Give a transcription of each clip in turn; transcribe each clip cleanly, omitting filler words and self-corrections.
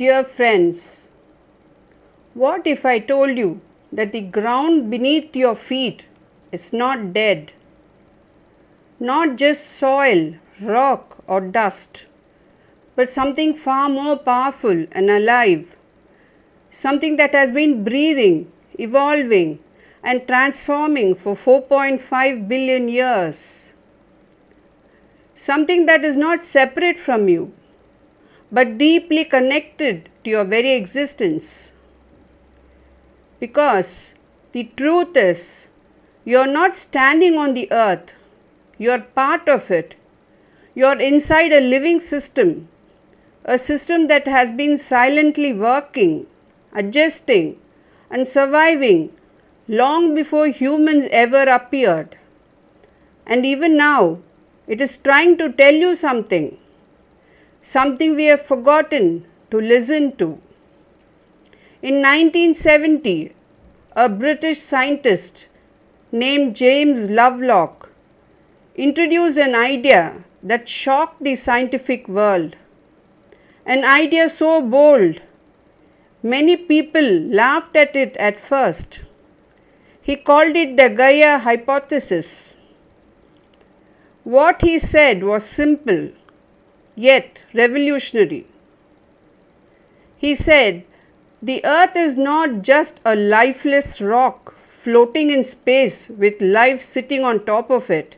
Dear friends, what if I told you that the ground beneath your feet is not dead? Not just soil, rock, or dust, but something far more powerful and alive. Something that has been breathing, evolving, and transforming for 4.5 billion years. Something that is not separate from you, but deeply connected to your very existence. Because the truth is, you are not standing on the earth, you are part of it. You are inside a living system, a system that has been silently working, adjusting, and surviving long before humans ever appeared. And even now, it is trying to tell you something we have forgotten to listen to. In 1970, a British scientist named James Lovelock introduced an idea that shocked the scientific world. An idea so bold, many people laughed at it at first. He called it the Gaia Hypothesis. What he said was simple, yet revolutionary. He said, the earth is not just a lifeless rock floating in space with life sitting on top of it.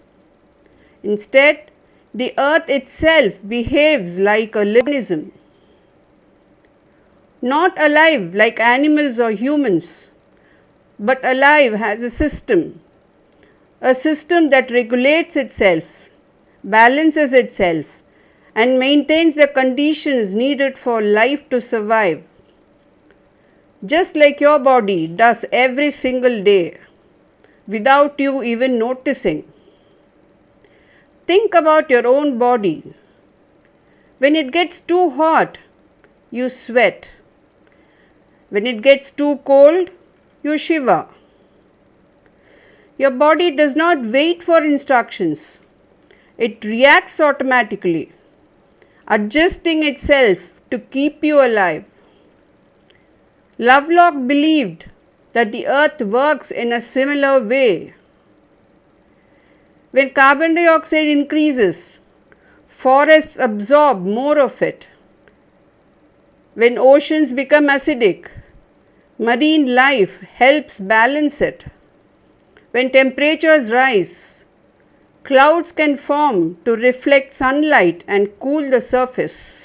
Instead, the earth itself behaves like a living organism. Not alive like animals or humans, but alive as a system that regulates itself, balances itself, and maintains the conditions needed for life to survive. Just like your body does every single day, without you even noticing. Think about your own body. When it gets too hot, you sweat. When it gets too cold, you shiver. Your body does not wait for instructions. It reacts automatically, adjusting itself to keep you alive. Lovelock believed that the earth works in a similar way. When carbon dioxide increases, forests absorb more of it. When oceans become acidic, marine life helps balance it. When temperatures rise, clouds can form to reflect sunlight and cool the surface.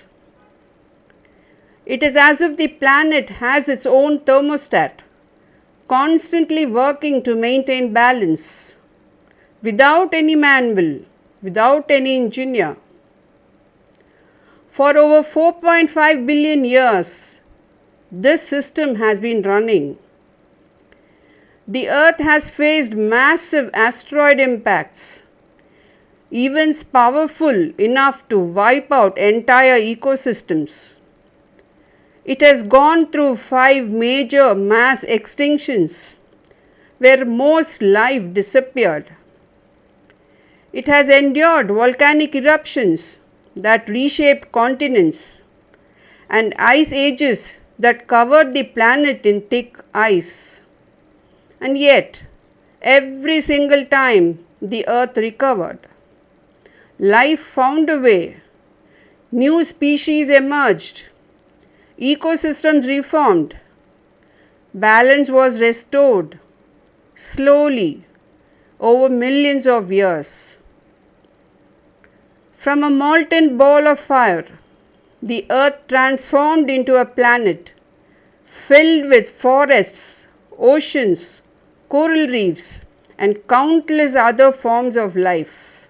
It is as if the planet has its own thermostat, constantly working to maintain balance, without any manual, without any engineer. For over 4.5 billion years, this system has been running. The earth has faced massive asteroid impacts, events powerful enough to wipe out entire ecosystems. It has gone through 5 major mass extinctions, where most life disappeared. It has endured volcanic eruptions that reshaped continents and ice ages that covered the planet in thick ice. And yet, every single time the earth recovered, life found a way, new species emerged, ecosystems reformed, balance was restored, slowly, over millions of years. From a molten ball of fire, the earth transformed into a planet filled with forests, oceans, coral reefs, and countless other forms of life.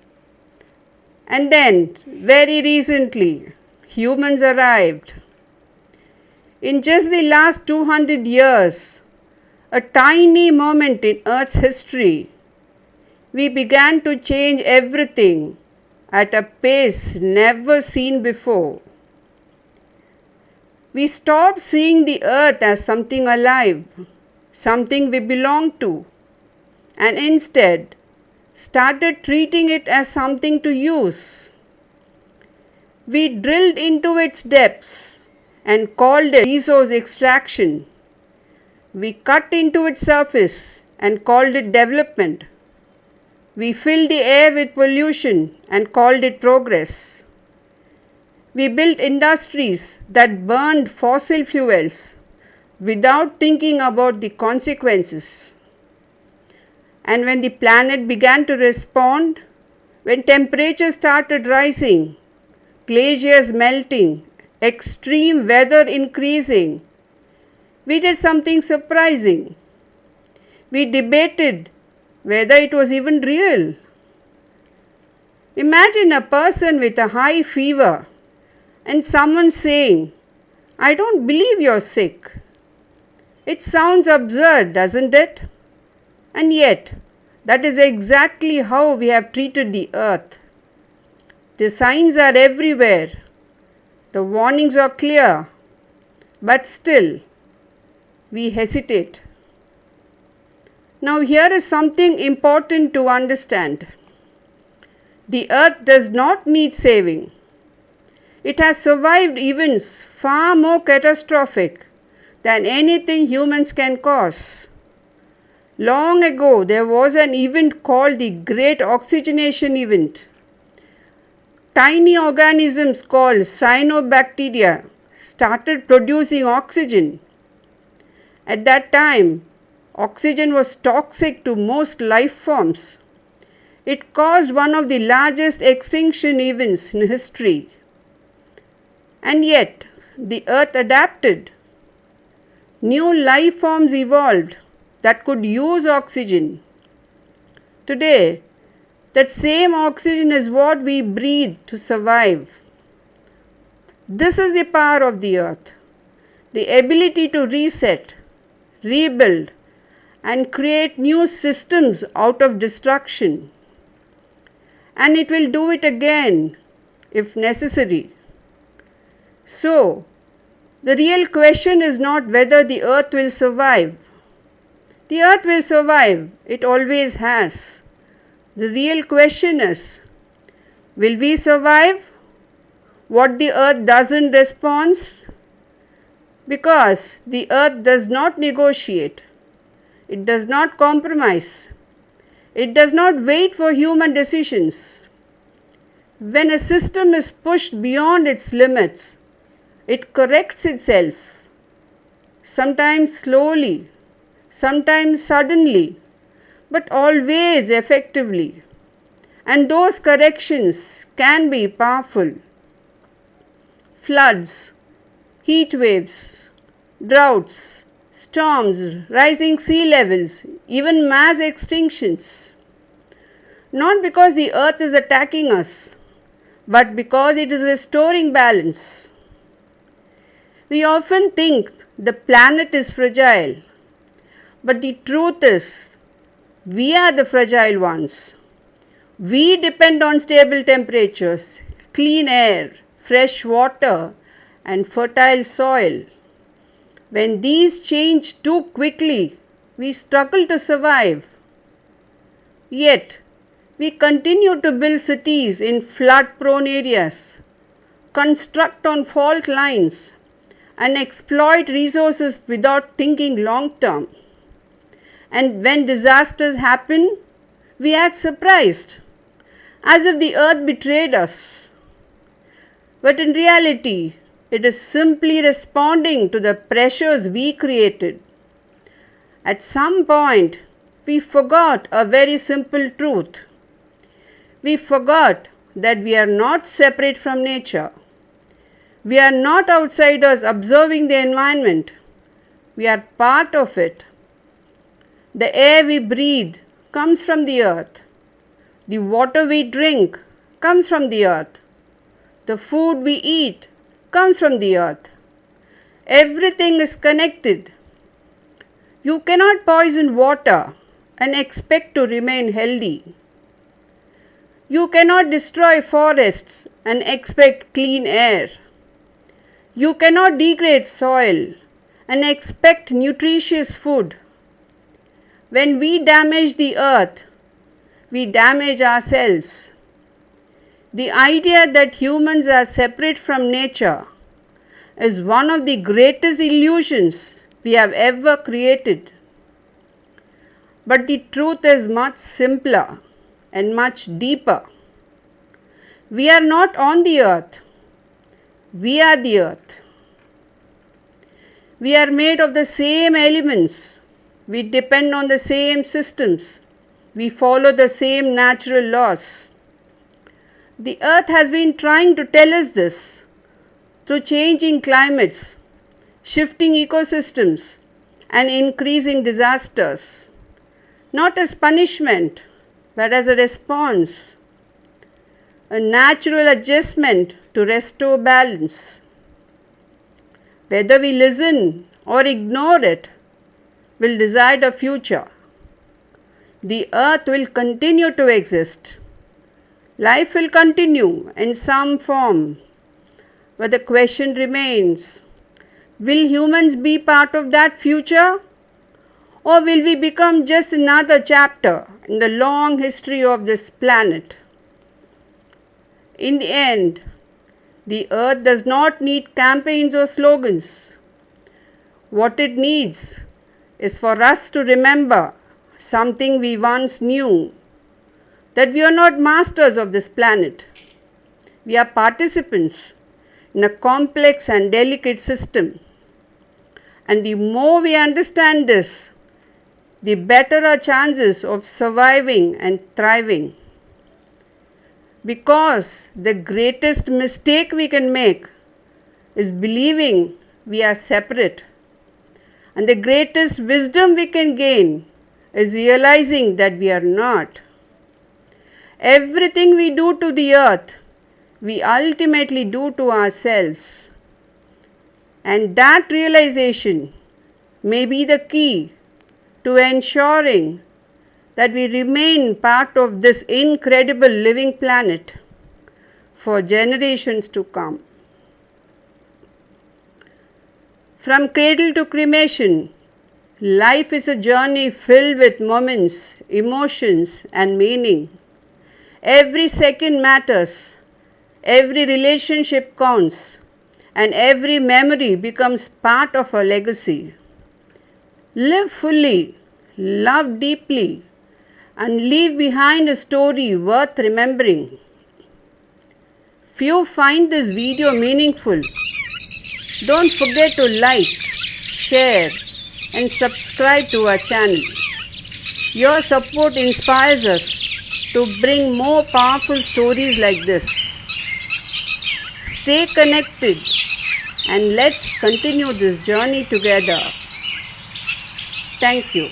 And then, very recently, humans arrived. In just the last 200 years, a tiny moment in Earth's history, we began to change everything at a pace never seen before. We stopped seeing the earth as something alive, something we belong to, and instead started treating it as something to use. We drilled into its depths, and called it resource extraction. We cut into its surface and called it development. We filled the air with pollution and called it progress. We built industries that burned fossil fuels without thinking about the consequences. And when the planet began to respond, when temperatures started rising, glaciers melting, extreme weather increasing, we did something surprising. We debated whether it was even real. Imagine a person with a high fever and someone saying, "I don't believe you're sick." It sounds absurd, doesn't it? And yet, that is exactly how we have treated the earth. The signs are everywhere. The warnings are clear. But still, we hesitate. Now, here is something important to understand. The earth does not need saving. It has survived events far more catastrophic than anything humans can cause. Long ago, there was an event called the Great Oxygenation Event. Tiny organisms called cyanobacteria started producing oxygen. At that time, oxygen was toxic to most life forms. It caused one of the largest extinction events in history. And yet, the earth adapted. New life forms evolved that could use oxygen. Today, that same oxygen is what we breathe to survive. This is the power of the earth, the ability to reset, rebuild, and create new systems out of destruction. And it will do it again if necessary. So, the real question is not whether the earth will survive. The earth will survive, it always has. The real question is, will we survive what the earth doesn't respond? Because the earth does not negotiate, it does not compromise, it does not wait for human decisions. When a system is pushed beyond its limits, it corrects itself, sometimes slowly, sometimes suddenly, but always effectively. And those corrections can be powerful. Floods, heat waves, droughts, storms, rising sea levels, even mass extinctions. Not because the earth is attacking us, but because it is restoring balance. We often think the planet is fragile, but the truth is, we are the fragile ones. We depend on stable temperatures, clean air, fresh water, and fertile soil. When these change too quickly, we struggle to survive. Yet, we continue to build cities in flood-prone areas, construct on fault lines, and exploit resources without thinking long-term. And when disasters happen, we act surprised, as if the earth betrayed us. But in reality, it is simply responding to the pressures we created. At some point, we forgot a very simple truth. We forgot that we are not separate from nature. We are not outsiders observing the environment. We are part of it. The air we breathe comes from the earth. The water we drink comes from the earth. The food we eat comes from the earth. Everything is connected. You cannot poison water and expect to remain healthy. You cannot destroy forests and expect clean air. You cannot degrade soil and expect nutritious food. When we damage the earth, we damage ourselves. The idea that humans are separate from nature is one of the greatest illusions we have ever created. But the truth is much simpler and much deeper. We are not on the earth. We are the earth. We are made of the same elements. We depend on the same systems. We follow the same natural laws. The earth has been trying to tell us this through changing climates, shifting ecosystems, and increasing disasters, not as punishment, but as a response, a natural adjustment to restore balance. Whether we listen or ignore it will decide our future. The earth will continue to exist. Life will continue in some form. But the question remains, will humans be part of that future? Or will we become just another chapter in the long history of this planet? In the end, the earth does not need campaigns or slogans. What it needs is for us to remember something we once knew, that we are not masters of this planet. We are participants in a complex and delicate system. And the more we understand this, the better our chances of surviving and thriving. Because the greatest mistake we can make is believing we are separate. And the greatest wisdom we can gain is realizing that we are not. Everything we do to the earth, we ultimately do to ourselves. And that realization may be the key to ensuring that we remain part of this incredible living planet for generations to come. From cradle to cremation, life is a journey filled with moments, emotions, and meaning. Every second matters, every relationship counts, and every memory becomes part of our legacy. Live fully, love deeply, and leave behind a story worth remembering. If you find this video meaningful, don't forget to like, share, and subscribe to our channel. Your support inspires us to bring more powerful stories like this. Stay connected and let's continue this journey together. Thank you.